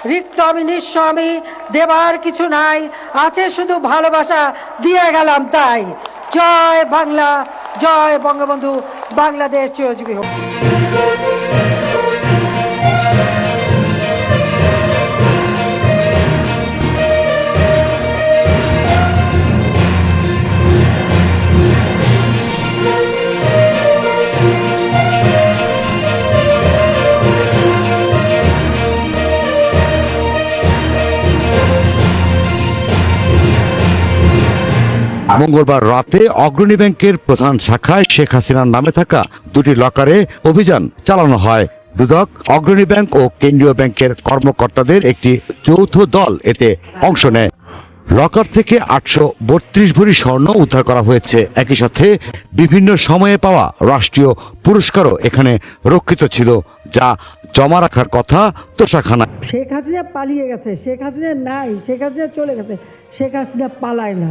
রিক্ত আমি নিঃস্ব আমি, দেবার কিছু নাই, আছে শুধু ভালোবাসা, দিয়ে গেলাম তাই। জয় বাংলা, জয় বঙ্গবন্ধু, বাংলাদেশ চিরজীবী হোক। মঙ্গলবার রাতে অগ্রণী ব্যাংকের প্রধান শাখায় শেখ হাসিনার নামে থাকা দুটি লকারে অভিযান চালানো হয়। দুদক, অগ্রণী ব্যাংক ও কেন্দ্রীয় ব্যাংকের কর্মকর্তাদের একটি যৌথ দল এতে অংশ নেয়। লকার থেকে 832 ভরি স্বর্ণ উদ্ধার করা হয়েছে। একই সাথে বিভিন্ন সময়ে পাওয়া রাষ্ট্রীয় পুরস্কারও এখানে রক্ষিত ছিল, যা জমা রাখার কথা তোষাখানা। শেখ হাসিনা পালিয়ে গেছে, শেখ হাসিনা নাই, শেখ হাসিনা চলে গেছে, শেখ হাসিনা পালায় না।